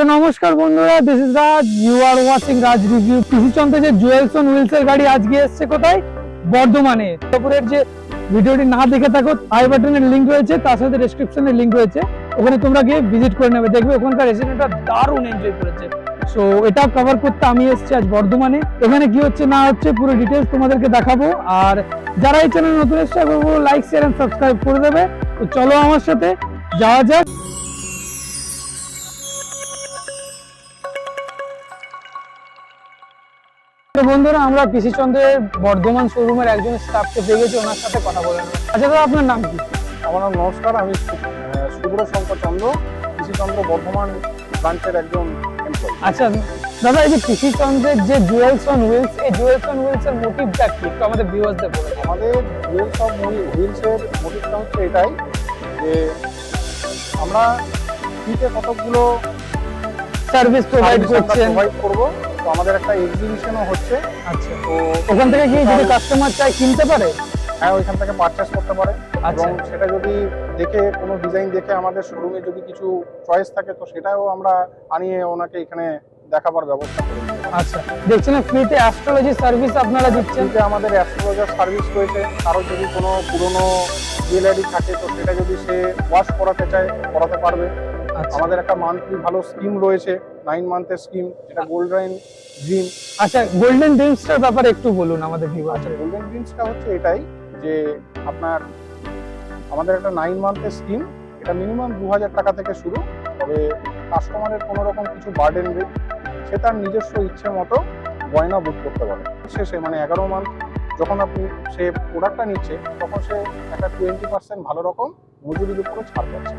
নমস্কার বন্ধুরা, this is Raj, you are watching Raj review. PC Chandra যে জুয়েলস অন হুইলস এর গাড়ি আজকে এসেছে কোথায়? বর্ধমানে। তারপরের যে ভিডিওটি না দেখে থাকো, আই বাটনের লিংক রয়েছে, তার সাথে ডেসক্রিপশনে লিংক রয়েছে, ওখানে তোমরা গিয়ে ভিজিট করে নেবে, দেখবে ওখানকার রেসিডেন্টরা দারুণ এনজয় করেছে। সো এটা কভার করতে আমি এসেছি আজ বর্ধমানে। এখানে কি হচ্ছে না হচ্ছে পুরো ডিটেলস তোমাদেরকে দেখাবো। আর যারা এই চ্যানেল নতুন এসেছে, লাইক শেয়ার এন্ড সাবস্ক্রাইব করে দেবে। তো চলো আমার সাথে যাওয়া যাক। বন্ধুরা, আমরা পিসিচন্দ্রের বর্ধমান শোরুমের একজন স্টাফকে পেয়ে গেছি, ওনার সাথে কথা বলে নেব। আচ্ছা দাদা, আপনার নাম কি? আমার নাম নমস্কার, আমি সুব্রত শঙ্কর চন্দ্র, পিসিচন্দ্র বর্ধমান ব্রাঞ্চের একজন এমপ্লয়ি। আচ্ছা দাদা, এই যে পিসিচন্দ্রের যে জুয়েলস অন হুইলস, এই জুয়েলস অন হুইলস এর মোটিভটা কি একটু আমাদের ভিউয়ার্সদের বলে। আমাদের জুয়েলস অফ হুইলসের মোটিভটা হচ্ছে এটাই যে আমরা ফ্রিতে কতগুলো সার্ভিস প্রোভাইড করবো। তো আমাদের একটা এক্সিবিশনও হচ্ছে। আচ্ছা, তো ওখান থেকে কি যদি কাস্টমার চাই কিনতে পারে? হ্যাঁ, ওইখান থেকে পারচেস করতে পারে। আচ্ছা, এবং সেটা যদি দেখে কোনো ডিজাইন দেখে আমাদের শোরুমে যদি কিছু চয়েস থাকে, তো সেটাও আমরা আনিয়ে ওনাকে এখানে দেখাবার ব্যবস্থা করি। আচ্ছা, দেখছেন ফ্রিতে অ্যাস্ট্রোলজি সার্ভিস আপনারা দিচ্ছেন। যে আমাদের অ্যাস্ট্রোলজার সার্ভিস রয়েছে। কারো যদি কোনো পুরনো জুয়েলারি থাকে, তো সেটা যদি সে ওয়াশ করাতে চায়, করাতে পারবে। আমাদের একটা মান্থলি ভালো স্কিম রয়েছে, 9 মান্থের স্কিম, যেটা গোল্ডেন ড্রিম। আচ্ছা, গোল্ডেন ড্রিমসটার ব্যাপারে একটু বলুন আমাদের ভিউয়ার। আচ্ছা, গোল্ডেন ড্রিমসটা হচ্ছে এটাই যে আপনার আমাদের একটা 9 মান্থের স্কিম। এটা মিনিমাম 2000 টাকা থেকে শুরু। তবে কাস্টমারের কোনো রকম কিছু বার্ডেন নেই, সে তার নিজস্ব ইচ্ছে মতো গয়না বুক করতে পারে। শেষে মানে 11 মান্থ যখন আপনি সে প্রোডাক্টটা নিচ্ছে, তখন সে একটা 20% ভালো রকম মজুরির উপরে ছাড় পাচ্ছে।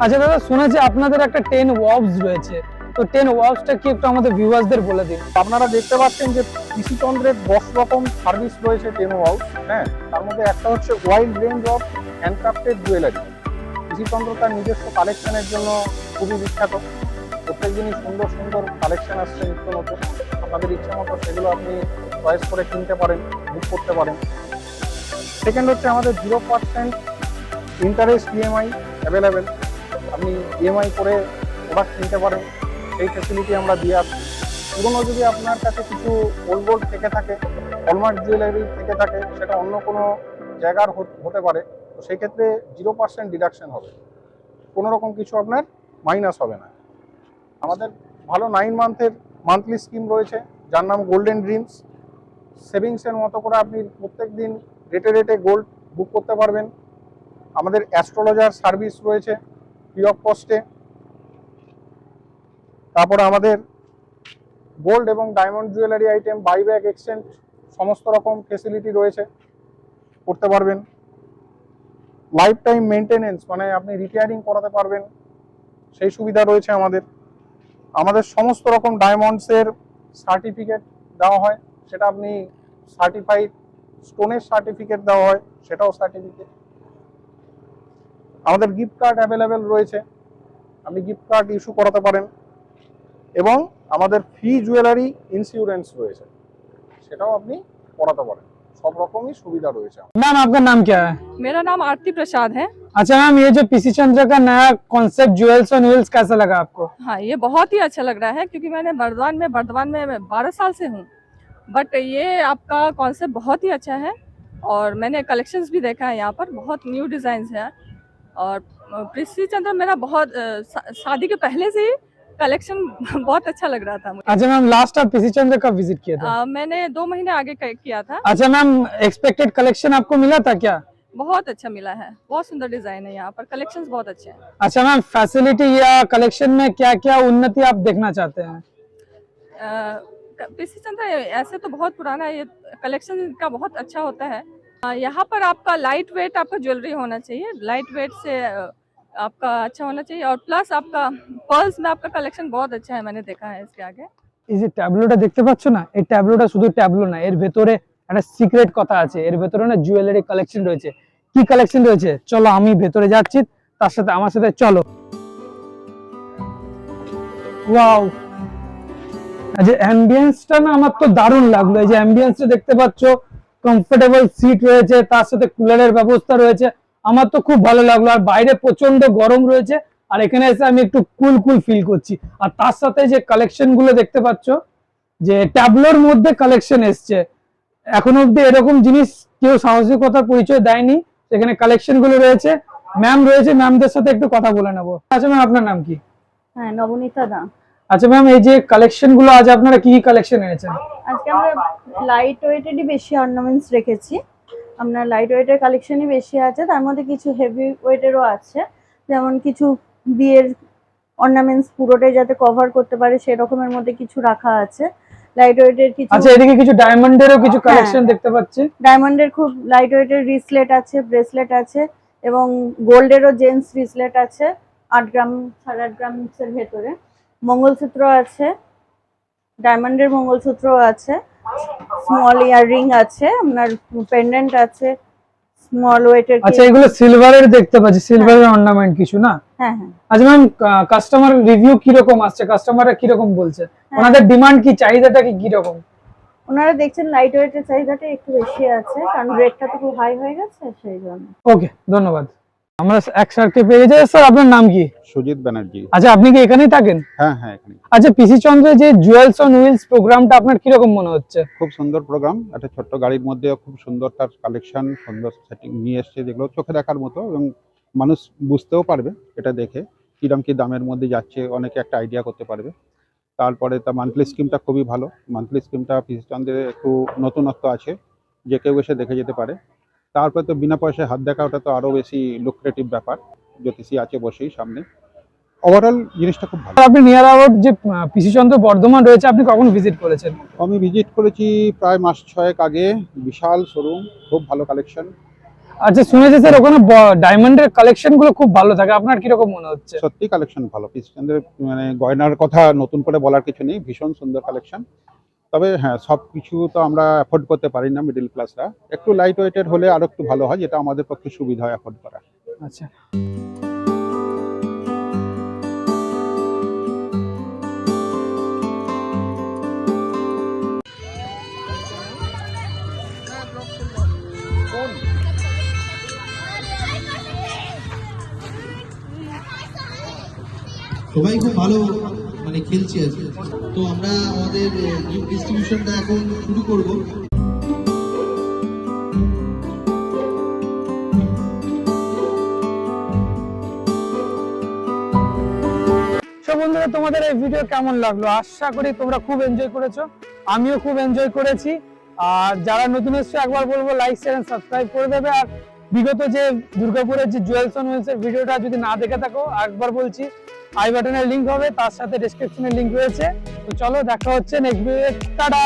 আচ্ছা দাদা, শোনাচ্ছি আপনাদের একটা 10 ওয়াবস রয়েছে, তো 10 ওয়াবসটা কি একটু আমাদের ভিউয়ার্সদের বলে দিন। আপনারা দেখতে পাচ্ছেন যে পিসিচন্দ্রের 10 রকম সার্ভিস রয়েছে 10 ওয়াবস। হ্যাঁ, তার মধ্যে একটা হচ্ছে wide range of handcrafted jewellery. PC Chandra তার নিজস্ব কালেকশনের জন্য খুবই বিখ্যাত। প্রত্যেক দিনই সুন্দর সুন্দর কালেকশন আসছে নিত্য নতুন। আপনাদের ইচ্ছে মতো সেগুলো আপনি চয়েস করে কিনতে পারেন, বুক করতে পারেন। সেকেন্ড হচ্ছে আমাদের 0% ইন্টারেস্ট ইএমআই অ্যাভেলেবেল। আপনি ইএমআই করে প্রোডাক্ট কিনতে পারেন, সেই ফ্যাসিলিটি আমরা দিয়ে আসছি। পুরোনো যদি আপনার কাছে কিছু ওল্ড গোল্ড থেকে থাকে, হলমার্ক জুয়েলারি থেকে থাকে, সেটা অন্য কোনো জায়গার হতে পারে, তো সেই ক্ষেত্রে 0% ডিডাকশন হবে, কোনো রকম কিছু আপনার মাইনাস হবে না। আমাদের ভালো 9 মান্থের মান্থলি স্কিম রয়েছে, যার নাম গোল্ডেন ড্রিমস। সেভিংসের মতো করে আপনি প্রত্যেক দিন রেটে গোল্ড বুক করতে পারবেন। আমাদের অ্যাস্ট্রোলজার সার্ভিস রয়েছে ফ্রি অফ কস্টে। তারপরে আমাদের গোল্ড এবং diamond jewellery item buyback exchange সমস্ত রকম ফেসিলিটি রয়েছে, করতে পারবেন। লাইফ টাইম মেনটেনেন্স মানে আপনি রিপেয়ারিং করাতে পারবেন, সেই সুবিধা রয়েছে আমাদের। আমাদের সমস্ত রকম ডায়মন্ডসের সার্টিফিকেট দেওয়া হয়, সেটা আপনি সার্টিফাইড স্টোনের সার্টিফিকেট দেওয়া হয়, সেটাও সার্টিফিকেট। আমাদের গিফট কার্ড অ্যাভেলেবেল রয়েছে, আপনি গিফট কার্ড ইস্যু করাতে পারেন। এবং আমাদের ফ্রি জুয়েলারি ইন্স্যুরেন্স রয়েছে, সেটাও আপনি করাতে পারেন। सब रकम सुविधा रही है। मैम आपका नाम क्या है? मेरा नाम आरती प्रसाद है। अच्छा मैम, ये जो पिसीचंद्र का नया कॉन्सेप्ट ज्वेल्स ऑन व्हील्स कैसा लगा आपको? हाँ, ये बहुत ही अच्छा लग रहा है, क्योंकि मैंने बर्दवान में 12 साल से हूँ। बट ये आपका कॉन्सेप्ट बहुत ही अच्छा है, और मैंने कलेक्शंस भी देखा है यहाँ पर, बहुत न्यू डिजाइन है। और पिसीचंद्र मेरा बहुत शादी के पहले से ही कलेक्शन बहुत अच्छा लग रहा था मुझे। अच्छा मैम, लास्ट आप पिसीचंद्र कब विजिट किया था? मैंने 2 महीने आगे किया था। अच्छा मैम, एक्सपेक्टेड कलेक्शन आपको मिला था क्या? बहुत अच्छा मिला है, बहुत सुंदर डिजाइन है यहाँ पर, कलेक्शंस बहुत अच्छे हैं। अच्छा मैम, फैसिलिटी या कलेक्शन में क्या क्या उन्नति आप देखना चाहते हैं? पिसीचंद्र ऐसे तो बहुत पुराना है, ये कलेक्शन का बहुत अच्छा होता है। यहाँ पर आपका लाइट वेट आपका ज्वेलरी होना चाहिए, लाइट वेट से आपका अच्छा होना चाहिए, और प्लस आपका पर्ल्स में आपका कलेक्शन बहुत अच्छा है, मैंने देखा है इसके आगे। এই যে ট্যাবলোটা দেখতে পাচ্ছ না, এই ট্যাবলোটা শুধু ট্যাবলো না, এর ভেতরে একটা সিক্রেট কথা আছে। এর ভেতরে না জুয়েলারি কালেকশন রয়েছে। কি কালেকশন রয়েছে চলো আমি ভেতরে যাচ্ছি, তার সাথে আমার সাথে চলো। ওয়াও, যে অ্যাম্বিয়েন্সটা না আমার তো দারুণ লাগলো। এই যে অ্যাম্বিয়েন্সটা দেখতে পাচ্ছ, কমফোর্টেবল সিট রয়েছে, তার সাথে কুলারের ব্যবস্থা রয়েছে, আমার তো খুব ভালো লাগলো। আর বাইরে প্রচন্ড গরম রয়েছে, আর এখানে এসে আমি একটু কুল কুল ফিল করছি। আর তার সাথে যে কালেকশন গুলো দেখতে পাচ্ছ, যে ট্যাবলোর মধ্যে কালেকশন এসছে, এখনো অব্দি এরকম জিনিস কেউ সাহসিকতার পরিচয় দেয়নি। সেখানে কালেকশন গুলো রয়েছে, ম্যাম রয়েছে, ম্যামদের সাথে একটু কথা বলে নেবো। আচ্ছা ম্যাম, আপনার নাম কি? হ্যাঁ, নবনীতা দা। আচ্ছা ম্যাম, এই যে কালেকশন গুলো আজ আপনারা কি কি কালেকশন এনেছেন? আজকে আমরা লাইট ওয়েটেরই বেশি অর্নামেন্টস রেখেছি। আমরা লাইট ওয়েটের কালেকশনই বেশি আছে, তার মধ্যে কিছু হেভি ওয়েটেরও আছে, যেমন কিছু বিয়ের অর্নামেন্টস পুরোটাই যাতে কভার করতে পারে সেরকমের মধ্যে কিছু রাখা আছে। লাইট ওয়েটের কিছু, আচ্ছা এদিকে কিছু ডায়মন্ডেরও কিছু কালেকশন দেখতে পাচ্ছি। ডায়মন্ডের খুব লাইট ওয়েটের রিসলেট আছে, ব্রেসলেট আছে, এবং গোল্ডেরও জেন্টস রিসলেট আছে 8 গ্রাম 8.5 গ্রামসের ভেতরে। মঙ্গলসূত্র আছে, ডায়মন্ডের মঙ্গলসূত্র আছে, স্মল ইয়াররিং আছে, আপনার পেন্ডেন্ট আছে, স্মল ওয়েটের। আচ্ছা এগুলো সিলভারের দেখতে পাচ্ছি, সিলভারের অর্নামেন্ট কিছু না? হ্যাঁ হ্যাঁ। আচ্ছা ম্যাম, কাস্টমার রিভিউ কি রকম আসছে, কাস্টমাররা কি রকম বলছে, ওনাদের ডিমান্ড কি, চাহিদাটা কি রকম? ওনারা দেখছেন লাইট ওয়েটের চাহিদাটা একটু বেশি আছে, কারণ রেটটা তো খুব হাই হয়ে গেছে সেই জন্য। ওকে, ধন্যবাদ। আমরা এক স্যারকে পেয়ে যাই। স্যার আপনার নাম কি? সুজিত ব্যানার্জি। আচ্ছা আপনি কি এখানেই থাকেন? হ্যাঁ হ্যাঁ, এখানে। আচ্ছা পিসি চন্দ্রের যে জুয়েলস অন হুইলস প্রোগ্রামটা আপনার কি রকম মনে হচ্ছে? খুব সুন্দর প্রোগ্রাম, একটা ছোট্ট গাড়ির মধ্যে খুব সুন্দর তার কালেকশন, সুন্দর সেটিং নিয়ে এসছে, যেগুলো চোখে দেখার মতো, এবং মানুষ বুঝতেও পারবে এটা দেখে কিরম কি দামের মধ্যে যাচ্ছে, অনেকে একটা আইডিয়া করতে পারবে। তারপরে তা মান্থলি স্কিমটা খুবই ভালো। মান্থলি স্কিমটা পিসি চন্দ্রের একটু নতুনত্ব আছে, যে কেউ এসে দেখে যেতে পারে। তারপরে তো বিনা পয়সায় হাত দেখা, ওটা তো আরো বেশি লুক্রেটিভ ব্যাপার, জ্যোতিষী আছে বসেই সামনে। ওভারঅল জিনিসটা খুব ভালো। আপনি নিয়ার অ্যাবাউট যে পিসি চন্দ্র বর্ধমান রয়েছে, আপনি কখন ভিজিট করেছেন? আমি ভিজিট করেছি প্রায় মাস 6 আগে। বিশাল শোরুম, খুব ভালো কালেকশন। আচ্ছা শুনেছি স্যার ওখানে ডায়মন্ডের কালেকশন গুলো খুব ভালো থাকে, আপনার কি রকম মনে হচ্ছে? সত্যি কালেকশন ভালো। পিসচন্দ্রের মানে গয়নার কথা নতুন করে বলার কিছু নেই, ভীষণ সুন্দর কালেকশন। তবে হ্যাঁ, সব কিছু তো আমরা অ্যাফোর্ড করতে পারি না মিডল ক্লাসরা, একটু লাইট ওয়েটের হলে আরো একটু ভালো হয়, যেটা আমাদের পক্ষে সুবিধা হয় অ্যাফোর্ড করা। আচ্ছা সবাই খুব ভালো মানে খেলছে আজকে। তো আমরা আমাদের গিফট ডিস্ট্রিবিউশনটা এখন শুরু করব। বন্ধুরা, তোমাদের এই ভিডিও কেমন লাগলো? আশা করি তোমরা খুব এনজয় করেছো, আমিও খুব এনজয় করেছি। আর যারা নতুন এসছো একবার বলবো লাইক শেয়ার এন্ড সাবস্ক্রাইব করে দেবে। আর বিগত যে দুর্গাপুরের যে জুয়েলস অন হুইলস এর ভিডিওটা যদি না দেখে থাকো, একবার বলছি আই বাটনের লিংক হবে, তার সাথে ডেসক্রিপশনের লিংক রয়েছে। তো চলো দেখা হচ্ছে নেক্সট ভিডিওতে। টাটা।